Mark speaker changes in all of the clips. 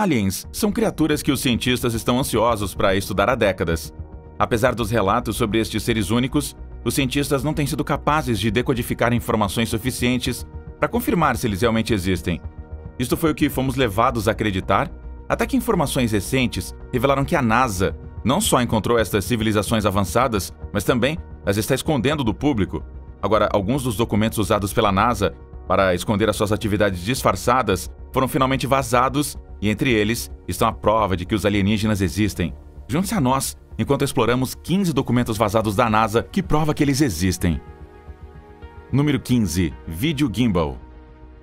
Speaker 1: Aliens são criaturas que os cientistas estão ansiosos para estudar há décadas. Apesar dos relatos sobre estes seres únicos, os cientistas não têm sido capazes de decodificar informações suficientes para confirmar se eles realmente existem. Isto foi o que fomos levados a acreditar, até que informações recentes revelaram que a NASA não só encontrou estas civilizações avançadas, mas também as está escondendo do público. Agora, alguns dos documentos usados pela NASA para esconder as suas atividades disfarçadas foram finalmente vazados, e entre eles estão a prova de que os alienígenas existem. Junte-se a nós enquanto exploramos 15 documentos vazados da NASA que prova que eles existem. Número 15. Vídeo Gimbal.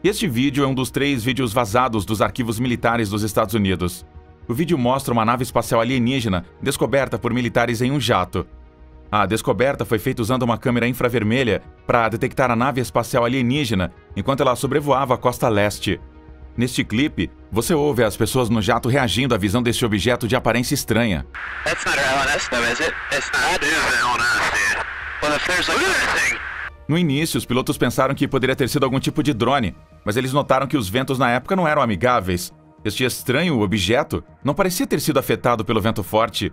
Speaker 1: Este vídeo é um dos 3 vídeos vazados dos arquivos militares dos Estados Unidos. O vídeo mostra uma nave espacial alienígena descoberta por militares em um jato. A descoberta foi feita usando uma câmera infravermelha para detectar a nave espacial alienígena enquanto ela sobrevoava a costa leste. Neste clipe, você ouve as pessoas no jato reagindo à visão deste objeto de aparência estranha. No início, os pilotos pensaram que poderia ter sido algum tipo de drone, mas eles notaram que os ventos na época não eram amigáveis. Este estranho objeto não parecia ter sido afetado pelo vento forte.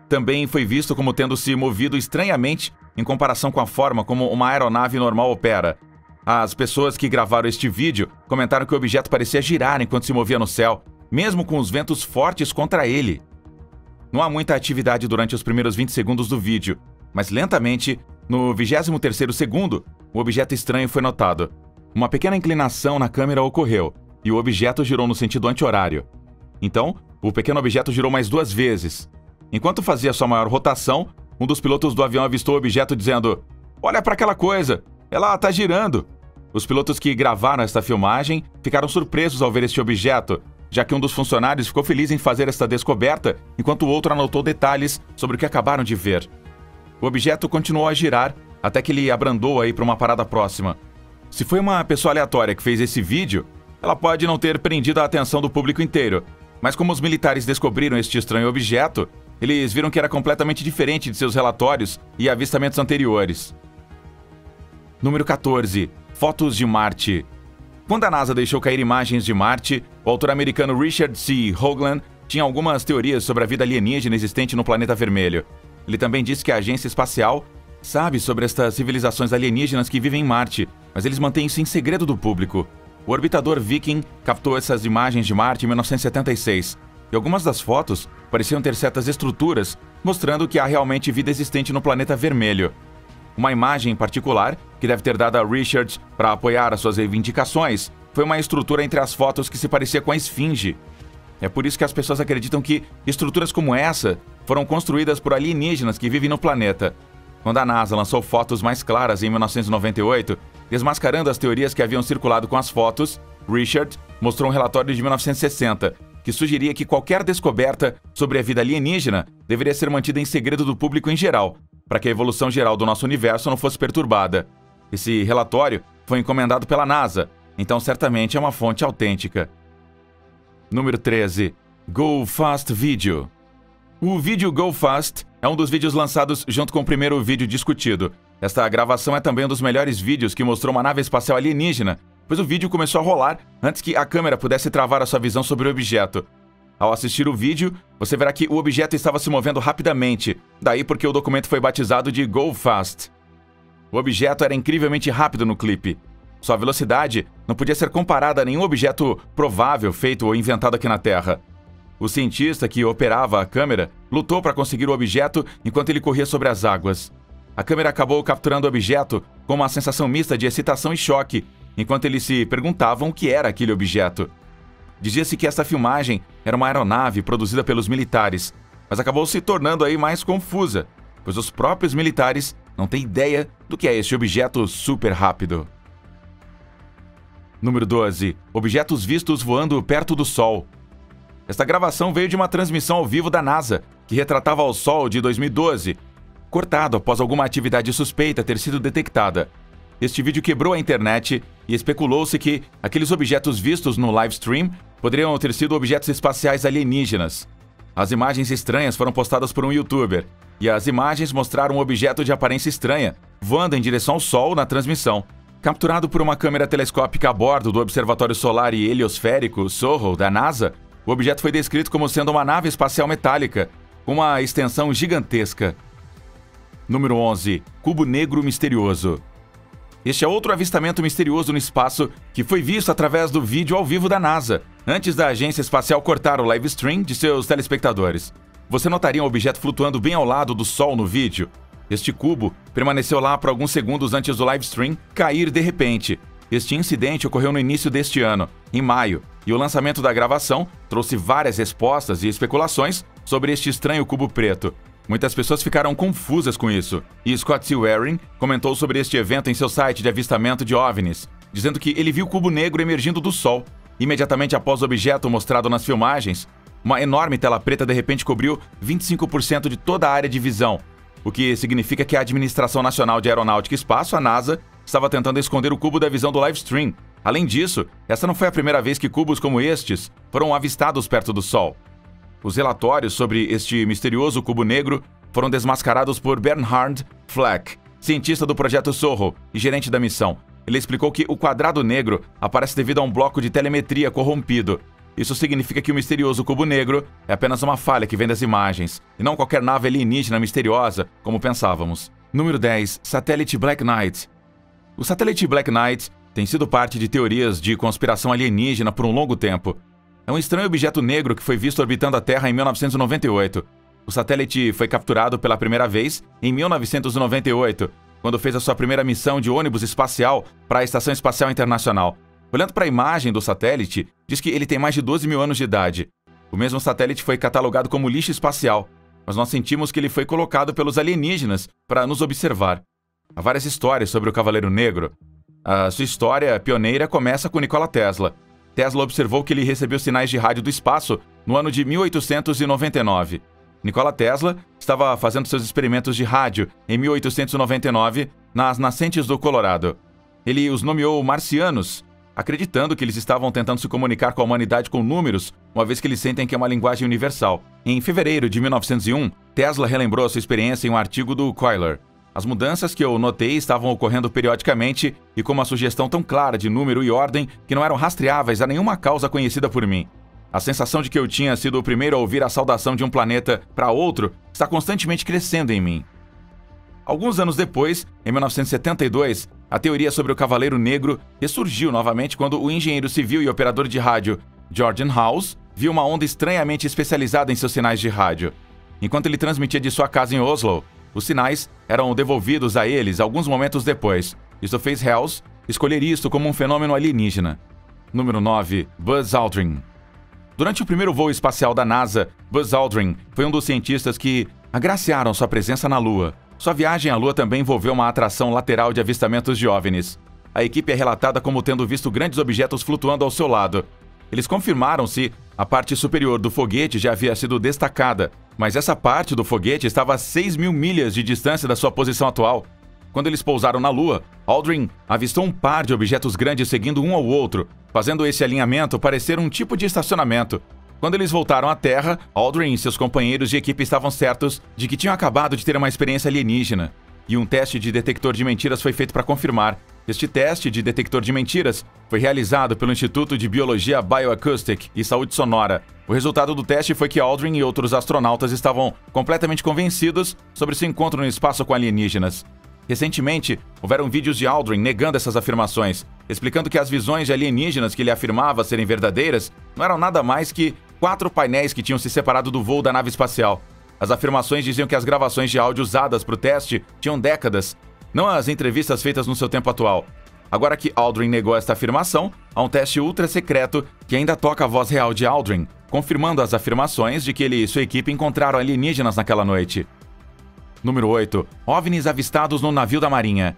Speaker 1: Também foi visto como tendo se movido estranhamente em comparação com a forma como uma aeronave normal opera. As pessoas que gravaram este vídeo comentaram que o objeto parecia girar enquanto se movia no céu, mesmo com os ventos fortes contra ele. Não há muita atividade durante os primeiros 20 segundos do vídeo, mas lentamente, no 23º segundo, o objeto estranho foi notado. Uma pequena inclinação na câmera ocorreu, e o objeto girou no sentido anti-horário. Então, o pequeno objeto girou mais 2 vezes. Enquanto fazia sua maior rotação, um dos pilotos do avião avistou o objeto dizendo: "Olha para aquela coisa! Ela está girando!" Os pilotos que gravaram esta filmagem ficaram surpresos ao ver este objeto, já que um dos funcionários ficou feliz em fazer esta descoberta, enquanto o outro anotou detalhes sobre o que acabaram de ver. O objeto continuou a girar até que ele abrandou aí para uma parada próxima. Se foi uma pessoa aleatória que fez esse vídeo, ela pode não ter prendido a atenção do público inteiro, mas como os militares descobriram este estranho objeto, eles viram que era completamente diferente de seus relatórios e avistamentos anteriores. Número 14. Fotos de Marte. Quando a NASA deixou cair imagens de Marte, o autor americano Richard C. Hoagland tinha algumas teorias sobre a vida alienígena existente no planeta vermelho. Ele também disse que a agência espacial sabe sobre estas civilizações alienígenas que vivem em Marte, mas eles mantêm isso em segredo do público. O orbitador Viking captou essas imagens de Marte em 1976, e algumas das fotos pareciam ter certas estruturas, mostrando que há realmente vida existente no planeta vermelho. Uma imagem em particular, que deve ter dado a Richard para apoiar as suas reivindicações, foi uma estrutura entre as fotos que se parecia com a esfinge. É por isso que as pessoas acreditam que estruturas como essa foram construídas por alienígenas que vivem no planeta. Quando a NASA lançou fotos mais claras em 1998, desmascarando as teorias que haviam circulado com as fotos, Richard mostrou um relatório de 1960, que sugeria que qualquer descoberta sobre a vida alienígena deveria ser mantida em segredo do público em geral, para que a evolução geral do nosso universo não fosse perturbada. Esse relatório foi encomendado pela NASA, então certamente é uma fonte autêntica. Número 13. Go Fast Video. O vídeo Go Fast é um dos vídeos lançados junto com o primeiro vídeo discutido. Esta gravação é também um dos melhores vídeos que mostrou uma nave espacial alienígena, pois o vídeo começou a rolar antes que a câmera pudesse travar a sua visão sobre o objeto. Ao assistir o vídeo, você verá que o objeto estava se movendo rapidamente, daí porque o documento foi batizado de Go Fast. O objeto era incrivelmente rápido no clipe. Sua velocidade não podia ser comparada a nenhum objeto provável feito ou inventado aqui na Terra. O cientista que operava a câmera lutou para conseguir o objeto enquanto ele corria sobre as águas. A câmera acabou capturando o objeto com uma sensação mista de excitação e choque, enquanto eles se perguntavam o que era aquele objeto. Dizia-se que essa filmagem era uma aeronave produzida pelos militares, mas acabou se tornando aí mais confusa, pois os próprios militares não têm ideia do que é este objeto super rápido. Número 12. Objetos vistos voando perto do Sol. Esta gravação veio de uma transmissão ao vivo da NASA, que retratava o Sol de 2012, cortado após alguma atividade suspeita ter sido detectada. Este vídeo quebrou a internet e especulou-se que aqueles objetos vistos no live stream poderiam ter sido objetos espaciais alienígenas. As imagens estranhas foram postadas por um youtuber, e as imagens mostraram um objeto de aparência estranha, voando em direção ao Sol na transmissão. Capturado por uma câmera telescópica a bordo do Observatório Solar e Heliosférico SOHO da NASA, o objeto foi descrito como sendo uma nave espacial metálica, com uma extensão gigantesca. Número 11. Cubo negro misterioso. Este é outro avistamento misterioso no espaço que foi visto através do vídeo ao vivo da NASA, antes da agência espacial cortar o live stream de seus telespectadores. Você notaria um objeto flutuando bem ao lado do Sol no vídeo? Este cubo permaneceu lá por alguns segundos antes do live stream cair de repente. Este incidente ocorreu no início deste ano, em maio, e o lançamento da gravação trouxe várias respostas e especulações sobre este estranho cubo preto. Muitas pessoas ficaram confusas com isso, e Scott C. Waring comentou sobre este evento em seu site de avistamento de OVNIs, dizendo que ele viu o cubo negro emergindo do Sol. Imediatamente após o objeto mostrado nas filmagens, uma enorme tela preta de repente cobriu 25% de toda a área de visão, o que significa que a Administração Nacional de Aeronáutica e Espaço, a NASA, estava tentando esconder o cubo da visão do live stream. Além disso, essa não foi a primeira vez que cubos como estes foram avistados perto do Sol. Os relatórios sobre este misterioso cubo negro foram desmascarados por Bernhard Fleck, cientista do projeto Sorro e gerente da missão. Ele explicou que o quadrado negro aparece devido a um bloco de telemetria corrompido. Isso significa que o misterioso cubo negro é apenas uma falha que vem das imagens, e não qualquer nave alienígena misteriosa, como pensávamos. Número 10. Satélite Black Knight. O satélite Black Knight tem sido parte de teorias de conspiração alienígena por um longo tempo. É um estranho objeto negro que foi visto orbitando a Terra em 1998. O satélite foi capturado pela primeira vez em 1998, quando fez a sua primeira missão de ônibus espacial para a Estação Espacial Internacional. Olhando para a imagem do satélite, diz que ele tem mais de 12 mil anos de idade. O mesmo satélite foi catalogado como lixo espacial, mas nós sentimos que ele foi colocado pelos alienígenas para nos observar. Há várias histórias sobre o Cavaleiro Negro. A sua história pioneira começa com Nikola Tesla. Tesla observou que ele recebeu sinais de rádio do espaço no ano de 1899. Nikola Tesla estava fazendo seus experimentos de rádio em 1899 nas nascentes do Colorado. Ele os nomeou marcianos, acreditando que eles estavam tentando se comunicar com a humanidade com números, uma vez que eles sentem que é uma linguagem universal. Em fevereiro de 1901, Tesla relembrou a sua experiência em um artigo do Coiler. As mudanças que eu notei estavam ocorrendo periodicamente e com uma sugestão tão clara de número e ordem que não eram rastreáveis a nenhuma causa conhecida por mim. A sensação de que eu tinha sido o primeiro a ouvir a saudação de um planeta para outro está constantemente crescendo em mim. Alguns anos depois, em 1972, a teoria sobre o Cavaleiro Negro ressurgiu novamente quando o engenheiro civil e operador de rádio Jordan House viu uma onda estranhamente especializada em seus sinais de rádio. Enquanto ele transmitia de sua casa em Oslo, os sinais eram devolvidos a eles alguns momentos depois. Isso fez House escolher isto como um fenômeno alienígena. Número 9. Buzz Aldrin. Durante o primeiro voo espacial da NASA, Buzz Aldrin foi um dos cientistas que agraciaram sua presença na Lua. Sua viagem à Lua também envolveu uma atração lateral de avistamentos de OVNIs. A equipe é relatada como tendo visto grandes objetos flutuando ao seu lado. Eles confirmaram se a parte superior do foguete já havia sido destacada, mas essa parte do foguete estava a 6.000 milhas de distância da sua posição atual. Quando eles pousaram na Lua, Aldrin avistou um par de objetos grandes seguindo um ao outro, fazendo esse alinhamento parecer um tipo de estacionamento. Quando eles voltaram à Terra, Aldrin e seus companheiros de equipe estavam certos de que tinham acabado de ter uma experiência alienígena. E um teste de detector de mentiras foi feito para confirmar. Este teste de detector de mentiras foi realizado pelo Instituto de Biologia Bioacoustic e Saúde Sonora. O resultado do teste foi que Aldrin e outros astronautas estavam completamente convencidos sobre seu encontro no espaço com alienígenas. Recentemente, houveram vídeos de Aldrin negando essas afirmações, explicando que as visões de alienígenas que ele afirmava serem verdadeiras não eram nada mais que 4 painéis que tinham se separado do voo da nave espacial. As afirmações diziam que as gravações de áudio usadas para o teste tinham décadas, não as entrevistas feitas no seu tempo atual. Agora que Aldrin negou esta afirmação, há um teste ultra secreto que ainda toca a voz real de Aldrin, confirmando as afirmações de que ele e sua equipe encontraram alienígenas naquela noite. Número 8. OVNIs avistados no navio da Marinha.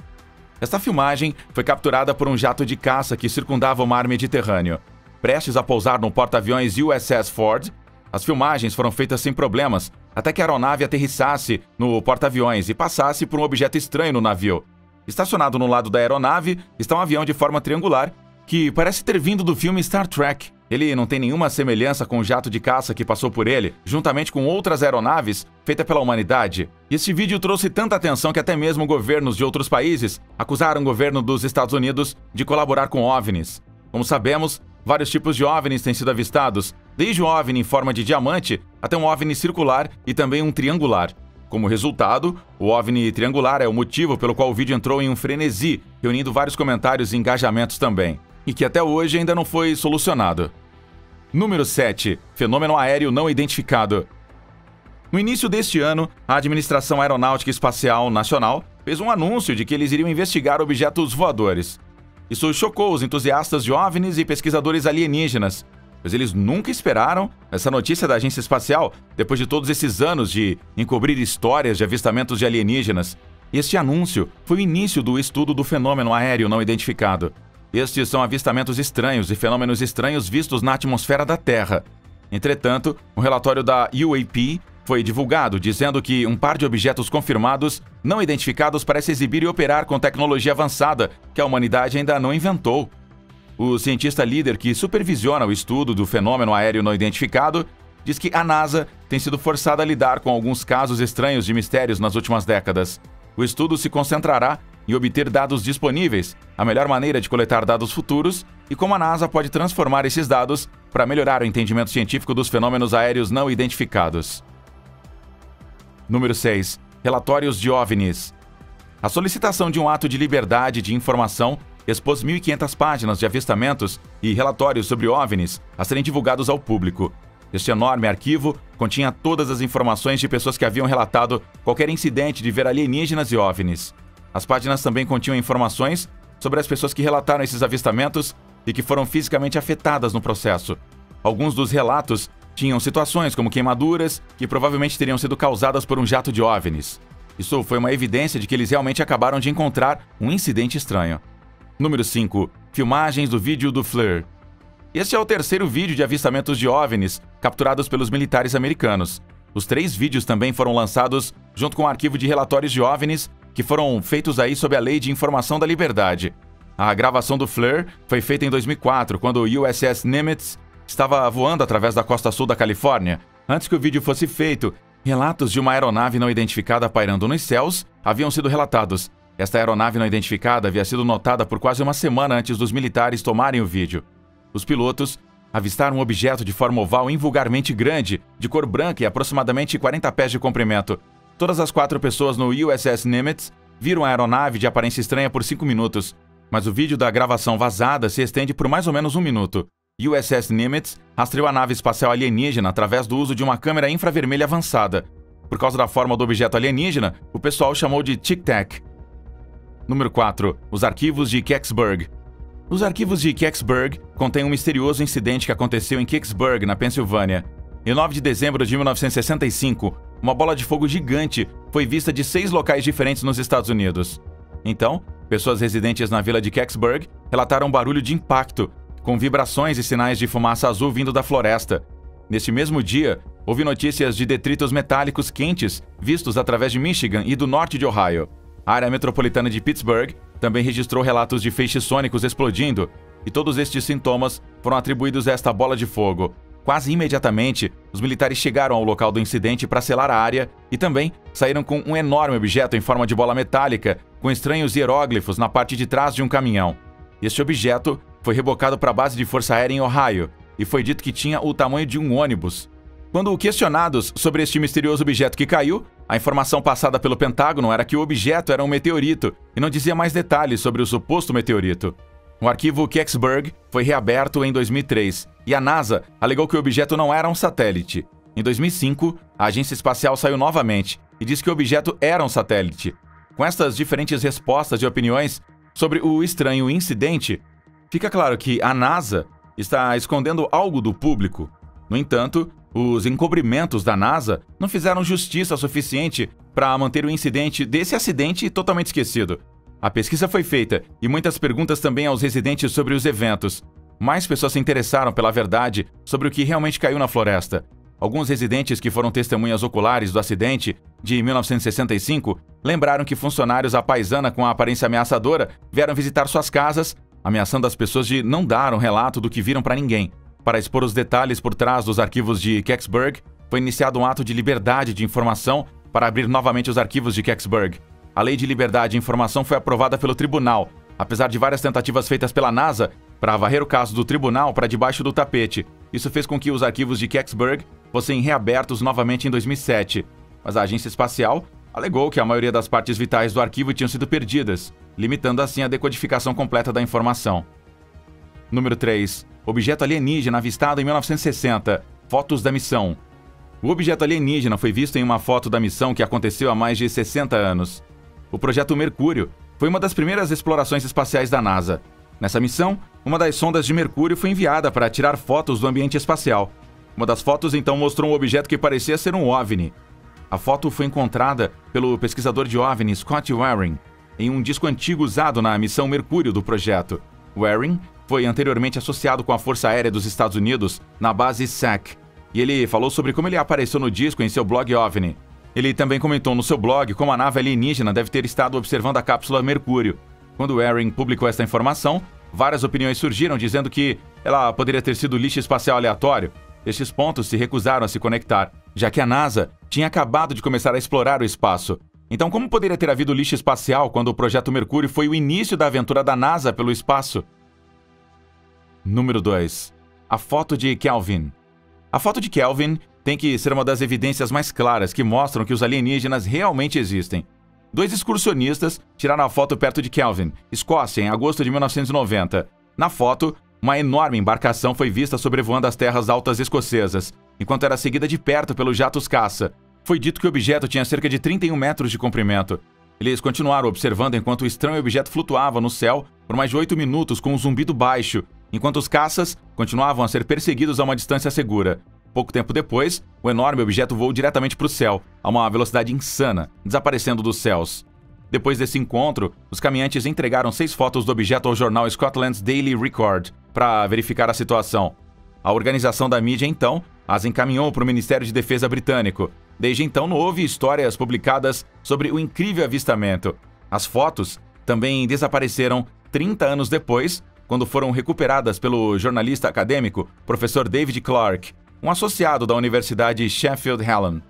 Speaker 1: Esta filmagem foi capturada por um jato de caça que circundava o mar Mediterrâneo. Prestes a pousar no porta-aviões USS Ford, as filmagens foram feitas sem problemas, até que a aeronave aterrissasse no porta-aviões e passasse por um objeto estranho no navio. Estacionado no lado da aeronave está um avião de forma triangular, que parece ter vindo do filme Star Trek. Ele não tem nenhuma semelhança com o jato de caça que passou por ele, juntamente com outras aeronaves feitas pela humanidade. E este vídeo trouxe tanta atenção que até mesmo governos de outros países acusaram o governo dos Estados Unidos de colaborar com OVNIs. Como sabemos, vários tipos de OVNIs têm sido avistados, desde um OVNI em forma de diamante até um OVNI circular e também um triangular. Como resultado, o OVNI triangular é o motivo pelo qual o vídeo entrou em um frenesi, reunindo vários comentários e engajamentos também, e que até hoje ainda não foi solucionado. Número 7. Fenômeno aéreo não identificado. No início deste ano, a Administração Aeronáutica e Espacial Nacional fez um anúncio de que eles iriam investigar objetos voadores. Isso chocou os entusiastas de OVNIs e pesquisadores alienígenas, pois eles nunca esperaram essa notícia da agência espacial depois de todos esses anos de encobrir histórias de avistamentos de alienígenas. Este anúncio foi o início do estudo do fenômeno aéreo não identificado. Estes são avistamentos estranhos e fenômenos estranhos vistos na atmosfera da Terra. Entretanto, um relatório da UAP foi divulgado dizendo que um par de objetos confirmados, não identificados, parece exibir e operar com tecnologia avançada que a humanidade ainda não inventou. O cientista líder que supervisiona o estudo do fenômeno aéreo não identificado diz que a NASA tem sido forçada a lidar com alguns casos estranhos de mistérios nas últimas décadas. O estudo se concentrará em obter dados disponíveis, a melhor maneira de coletar dados futuros e como a NASA pode transformar esses dados para melhorar o entendimento científico dos fenômenos aéreos não identificados. Número 6. Relatórios de OVNIs. A solicitação de um ato de liberdade de informação expôs 1.500 páginas de avistamentos e relatórios sobre OVNIs a serem divulgados ao público. Este enorme arquivo continha todas as informações de pessoas que haviam relatado qualquer incidente de ver alienígenas e OVNIs. As páginas também continham informações sobre as pessoas que relataram esses avistamentos e que foram fisicamente afetadas no processo. Alguns dos relatos tinham situações como queimaduras que provavelmente teriam sido causadas por um jato de OVNIs. Isso foi uma evidência de que eles realmente acabaram de encontrar um incidente estranho. Número 5. Filmagens do vídeo do FLIR. Este é o terceiro vídeo de avistamentos de OVNIs capturados pelos militares americanos. Os 3 vídeos também foram lançados junto com o arquivo de relatórios de OVNIs que foram feitos aí sob a Lei de Informação da Liberdade. A gravação do FLIR foi feita em 2004, quando o USS Nimitz estava voando através da costa sul da Califórnia. Antes que o vídeo fosse feito, relatos de uma aeronave não identificada pairando nos céus haviam sido relatados. Esta aeronave não identificada havia sido notada por quase uma semana antes dos militares tomarem o vídeo. Os pilotos avistaram um objeto de forma oval invulgarmente grande, de cor branca e aproximadamente 40 pés de comprimento. Todas as 4 pessoas no USS Nimitz viram a aeronave de aparência estranha por 5 minutos, mas o vídeo da gravação vazada se estende por mais ou menos 1 minuto. USS Nimitz rastreou a nave espacial alienígena através do uso de uma câmera infravermelha avançada. Por causa da forma do objeto alienígena, o pessoal chamou de Tic Tac. Número 4. Os arquivos de Kecksburg. Os arquivos de Kecksburg contêm um misterioso incidente que aconteceu em Kecksburg, na Pensilvânia. Em 9 de dezembro de 1965, uma bola de fogo gigante foi vista de 6 locais diferentes nos Estados Unidos. Então, pessoas residentes na vila de Kecksburg relataram um barulho de impacto, com vibrações e sinais de fumaça azul vindo da floresta. Neste mesmo dia, houve notícias de detritos metálicos quentes vistos através de Michigan e do norte de Ohio. A área metropolitana de Pittsburgh também registrou relatos de feixes sônicos explodindo, e todos estes sintomas foram atribuídos a esta bola de fogo. Quase imediatamente, os militares chegaram ao local do incidente para selar a área e também saíram com um enorme objeto em forma de bola metálica, com estranhos hieróglifos na parte de trás de um caminhão. Este objeto foi rebocado para a base de força aérea em Ohio e foi dito que tinha o tamanho de um ônibus. Quando questionados sobre este misterioso objeto que caiu, a informação passada pelo Pentágono era que o objeto era um meteorito e não dizia mais detalhes sobre o suposto meteorito. O arquivo Kecksburg foi reaberto em 2003 e a NASA alegou que o objeto não era um satélite. Em 2005, a agência espacial saiu novamente e disse que o objeto era um satélite. Com estas diferentes respostas e opiniões sobre o estranho incidente, fica claro que a NASA está escondendo algo do público. No entanto, os encobrimentos da NASA não fizeram justiça suficiente para manter o incidente desse acidente totalmente esquecido. A pesquisa foi feita e muitas perguntas também aos residentes sobre os eventos. Mais pessoas se interessaram pela verdade sobre o que realmente caiu na floresta. Alguns residentes que foram testemunhas oculares do acidente de 1965 lembraram que funcionários à paisana com a aparência ameaçadora vieram visitar suas casas, ameaçando as pessoas de não dar um relato do que viram para ninguém. Para expor os detalhes por trás dos arquivos de Kecksburg, foi iniciado um ato de liberdade de informação para abrir novamente os arquivos de Kecksburg. A Lei de Liberdade de Informação foi aprovada pelo tribunal, apesar de várias tentativas feitas pela NASA para varrer o caso do tribunal para debaixo do tapete. Isso fez com que os arquivos de Kecksburg fossem reabertos novamente em 2007, mas a agência espacial alegou que a maioria das partes vitais do arquivo tinham sido perdidas, limitando assim a decodificação completa da informação. Número 3. Objeto alienígena avistado em 1960. Fotos da missão. O objeto alienígena foi visto em uma foto da missão que aconteceu há mais de 60 anos. O projeto Mercúrio foi uma das primeiras explorações espaciais da NASA. Nessa missão, uma das sondas de Mercúrio foi enviada para tirar fotos do ambiente espacial. Uma das fotos então mostrou um objeto que parecia ser um OVNI. A foto foi encontrada pelo pesquisador de OVNI Scott Waring em um disco antigo usado na missão Mercúrio do projeto. Waring foi anteriormente associado com a Força Aérea dos Estados Unidos na base SAC, e ele falou sobre como ele apareceu no disco em seu blog OVNI. Ele também comentou no seu blog como a nave alienígena deve ter estado observando a cápsula Mercúrio. Quando Waring publicou esta informação, várias opiniões surgiram dizendo que ela poderia ter sido lixo espacial aleatório. Estes pontos se recusaram a se conectar, já que a NASA tinha acabado de começar a explorar o espaço. Então, como poderia ter havido lixo espacial quando o projeto Mercúrio foi o início da aventura da NASA pelo espaço? Número 2. A foto de Kelvin. A foto de Kelvin tem que ser uma das evidências mais claras que mostram que os alienígenas realmente existem. 2 excursionistas tiraram a foto perto de Kelvin, Escócia, em agosto de 1990. Na foto, uma enorme embarcação foi vista sobrevoando as terras altas escocesas, enquanto era seguida de perto pelos jatos caça. Foi dito que o objeto tinha cerca de 31 metros de comprimento. Eles continuaram observando enquanto o estranho objeto flutuava no céu por mais de 8 minutos com um zumbido baixo, enquanto os caças continuavam a ser perseguidos a uma distância segura. Pouco tempo depois, o enorme objeto voou diretamente para o céu, a uma velocidade insana, desaparecendo dos céus. Depois desse encontro, os caminhantes entregaram 6 fotos do objeto ao jornal Scotland's Daily Record para verificar a situação. A organização da mídia, então, as encaminhou para o Ministério de Defesa britânico. Desde então, não houve histórias publicadas sobre o incrível avistamento. As fotos também desapareceram 30 anos depois, quando foram recuperadas pelo jornalista acadêmico professor David Clarke, um associado da Universidade Sheffield Hallam.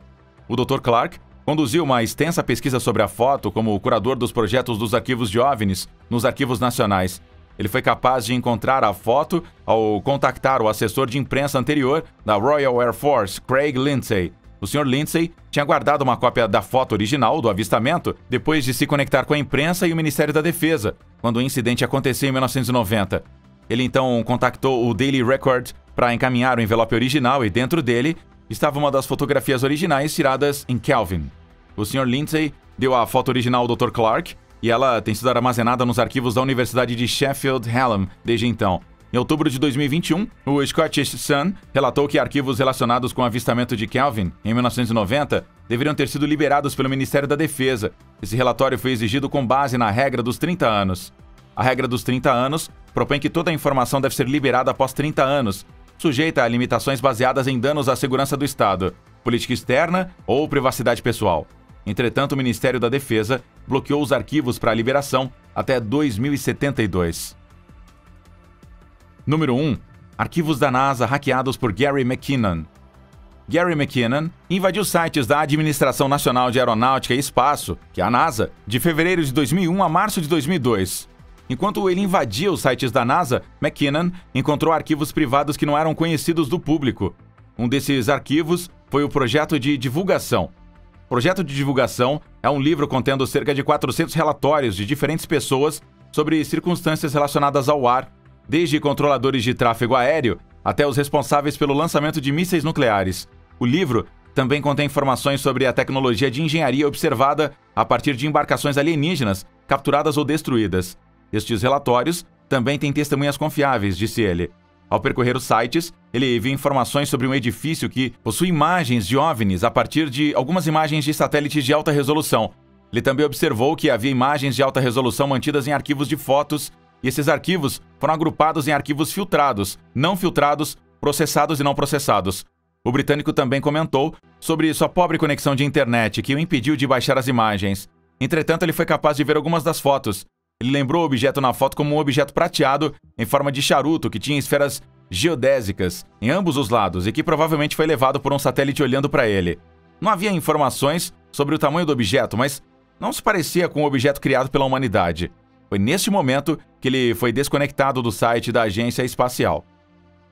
Speaker 1: O Dr. Clarke conduziu uma extensa pesquisa sobre a foto como curador dos projetos dos arquivos de OVNIs nos arquivos nacionais. Ele foi capaz de encontrar a foto ao contactar o assessor de imprensa anterior da Royal Air Force, Craig Lindsay. O Sr. Lindsay tinha guardado uma cópia da foto original do avistamento depois de se conectar com a imprensa e o Ministério da Defesa, quando o incidente aconteceu em 1990. Ele então contactou o Daily Record para encaminhar o envelope original e dentro dele estava uma das fotografias originais tiradas em Kelvin. O Sr. Lindsay deu a foto original ao Dr. Clarke e ela tem sido armazenada nos arquivos da Universidade de Sheffield Hallam desde então. Em outubro de 2021, o Scottish Sun relatou que arquivos relacionados com o avistamento de Kelvin, em 1990, deveriam ter sido liberados pelo Ministério da Defesa. Esse relatório foi exigido com base na regra dos 30 anos. A regra dos 30 anos propõe que toda a informação deve ser liberada após 30 anos, sujeita a limitações baseadas em danos à segurança do Estado, política externa ou privacidade pessoal. Entretanto, o Ministério da Defesa bloqueou os arquivos para a liberação até 2072. Número 1. Arquivos da NASA hackeados por Gary McKinnon. Gary McKinnon invadiu sites da Administração Nacional de Aeronáutica e Espaço, que é a NASA, de fevereiro de 2001 a março de 2002. Enquanto ele invadia os sites da NASA, McKinnon encontrou arquivos privados que não eram conhecidos do público. Um desses arquivos foi o Projeto de Divulgação. O Projeto de Divulgação é um livro contendo cerca de 400 relatórios de diferentes pessoas sobre circunstâncias relacionadas ao ar, desde controladores de tráfego aéreo até os responsáveis pelo lançamento de mísseis nucleares. O livro também contém informações sobre a tecnologia de engenharia observada a partir de embarcações alienígenas capturadas ou destruídas. Estes relatórios também têm testemunhas confiáveis, disse ele. Ao percorrer os sites, ele viu informações sobre um edifício que possui imagens de OVNIs a partir de algumas imagens de satélites de alta resolução. Ele também observou que havia imagens de alta resolução mantidas em arquivos de fotos, e esses arquivos foram agrupados em arquivos filtrados, não filtrados, processados e não processados. O britânico também comentou sobre sua pobre conexão de internet, que o impediu de baixar as imagens. Entretanto, ele foi capaz de ver algumas das fotos. Ele lembrou o objeto na foto como um objeto prateado em forma de charuto que tinha esferas geodésicas em ambos os lados e que provavelmente foi levado por um satélite olhando para ele. Não havia informações sobre o tamanho do objeto, mas não se parecia com um objeto criado pela humanidade. Foi neste momento que ele foi desconectado do site da agência espacial.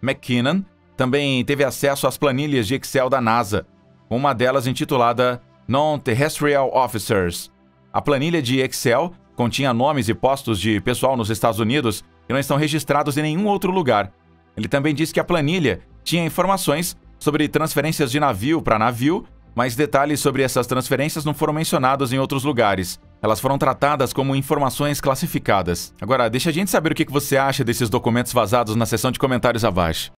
Speaker 1: McKinnon também teve acesso às planilhas de Excel da NASA, uma delas intitulada Non-Terrestrial Officers. A planilha de Excel continha nomes e postos de pessoal nos Estados Unidos que não estão registrados em nenhum outro lugar. Ele também diz que a planilha tinha informações sobre transferências de navio para navio, mas detalhes sobre essas transferências não foram mencionados em outros lugares. Elas foram tratadas como informações classificadas. Agora, deixa a gente saber o que você acha desses documentos vazados na seção de comentários abaixo.